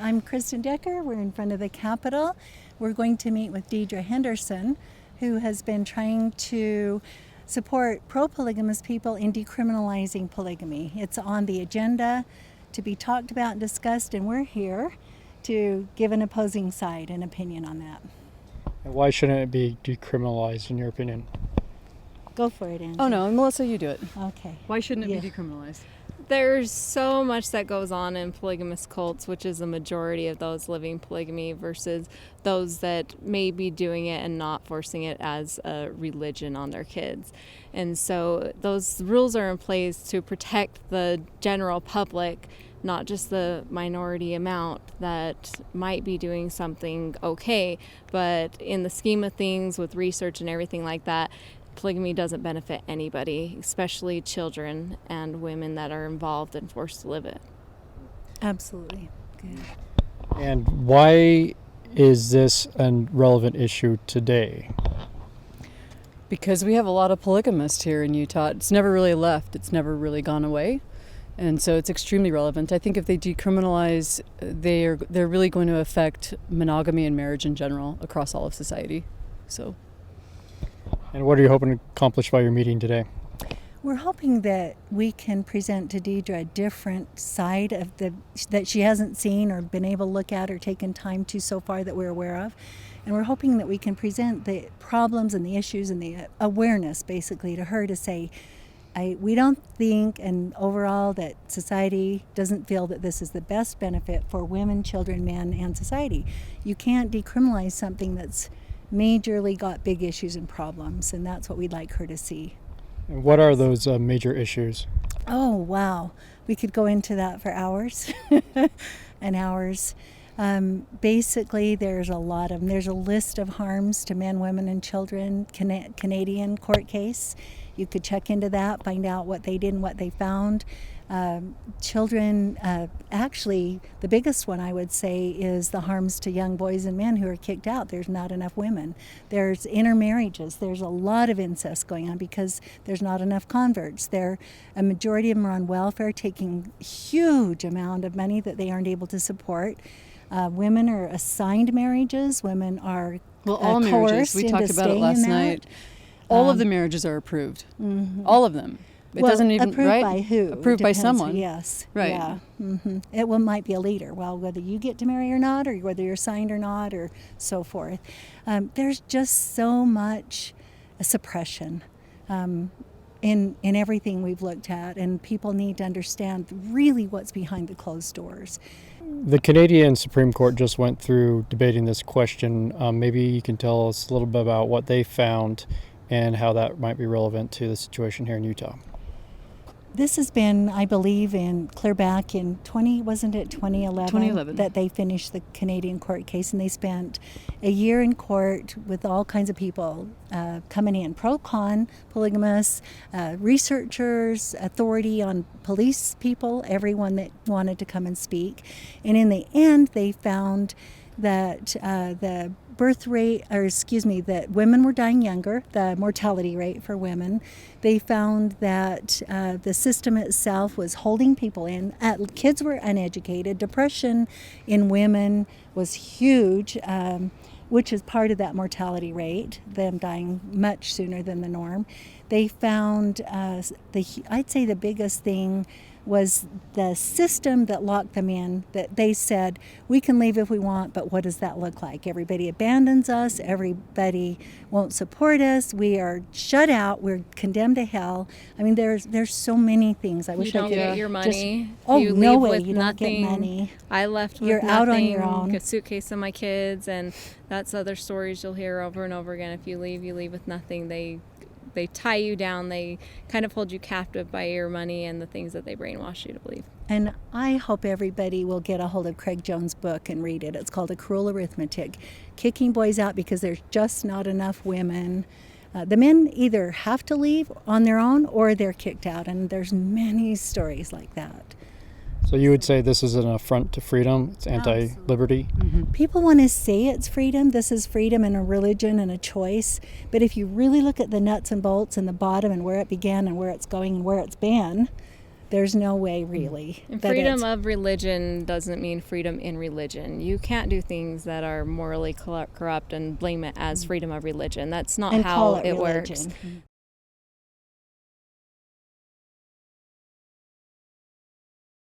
I'm Kristen Decker. We're in front of the Capitol. We're going to meet with Deidre Henderson, who has been trying to support pro-polygamous people in decriminalizing polygamy. It's on the agenda to be talked about and discussed, and we're here to give an opposing side an opinion on that. And why shouldn't it be decriminalized, in your opinion? Go for it, Angie. Oh no, Melissa, you do it. Okay. Why shouldn't it be decriminalized? There's so much that goes on in polygamous cults, which is the majority of those living polygamy versus those that may be doing it and not forcing it as a religion on their kids. And so those rules are in place to protect the general public, not just the minority amount that might be doing something okay. But in the scheme of things with research and everything like that, polygamy doesn't benefit anybody, especially children and women that are involved and forced to live it. Absolutely. Good. And why is this a relevant issue today? Because we have a lot of polygamists here in Utah. It's never really left. It's never really gone away. And so it's extremely relevant. I think if they decriminalize, they're really going to affect monogamy and marriage in general across all of society. So. And what are you hoping to accomplish by your meeting today? We're hoping that we can present to Deidre a different side of that she hasn't seen or been able to look at or taken time to so far that we're aware of. And we're hoping that we can present the problems and the issues and the awareness basically to her to say, we don't think, and overall, that society doesn't feel that this is the best benefit for women, children, men, and society. You can't decriminalize something that's majorly got big issues and problems, and that's what we'd like her to see. And what are those major issues? Oh, wow. We could go into that for hours and hours. Basically, there's a lot of them. There's a list of harms to men, women, and children, Canadian court case. You could check into that, find out what they did and what they found. Children, actually, the biggest one I would say is the harms to young boys and men who are kicked out. There's not enough women. There's intermarriages. There's a lot of incest going on because there's not enough converts. A majority of them are on welfare, taking huge amount of money that they aren't able to support. Women are assigned marriages. Women are all marriages. We talked about it last night. All of the marriages are approved. Mm-hmm. All of them. It doesn't even approved right? by who? Approved by someone. Yes. Right. Yeah. Mm-hmm. It might be a leader. Well, whether you get to marry or not, or whether you're signed or not, or so forth. There's just so much suppression in everything we've looked at, and people need to understand really what's behind the closed doors. The Canadian Supreme Court just went through debating this question. Maybe you can tell us a little bit about what they found and how that might be relevant to the situation here in Utah. This has been, I believe, clear back in 2011? 2011. That they finished the Canadian court case, and they spent a year in court with all kinds of people coming in, pro-con, polygamists, researchers, authority on police people, everyone that wanted to come and speak. And in the end, they found that that women were dying younger, the mortality rate for women. They found that the system itself was holding people in. Kids were uneducated. Depression in women was huge, which is part of that mortality rate, them dying much sooner than the norm. They found, I'd say the biggest thing was the system that locked them in, that they said, we can leave if we want, but what does that look like? Everybody abandons us, everybody won't support us, we are shut out, we're condemned to hell. I mean, there's so many things. I wish you don't I could get your money. You no way, with you nothing. Don't get money. I left with You're nothing, out on your own. A suitcase of my kids, and that's other stories you'll hear over and over again. If you leave with nothing. They tie you down. They kind of hold you captive by your money and the things that they brainwash you to believe. And I hope everybody will get a hold of Craig Jones' book and read it. It's called A Cruel Arithmetic. Kicking boys out because there's just not enough women. The men either have to leave on their own or they're kicked out. And there's many stories like that. So you would say this is an affront to freedom? It's anti-liberty? Mm-hmm. People want to say it's freedom. This is freedom and a religion and a choice. But if you really look at the nuts and bolts and the bottom and where it began and where it's going and where it's been, There's no way really. And that freedom it's- of religion doesn't mean freedom in religion. You can't do things that are morally corrupt and blame it as freedom of religion. That's not and how call it it religion. works.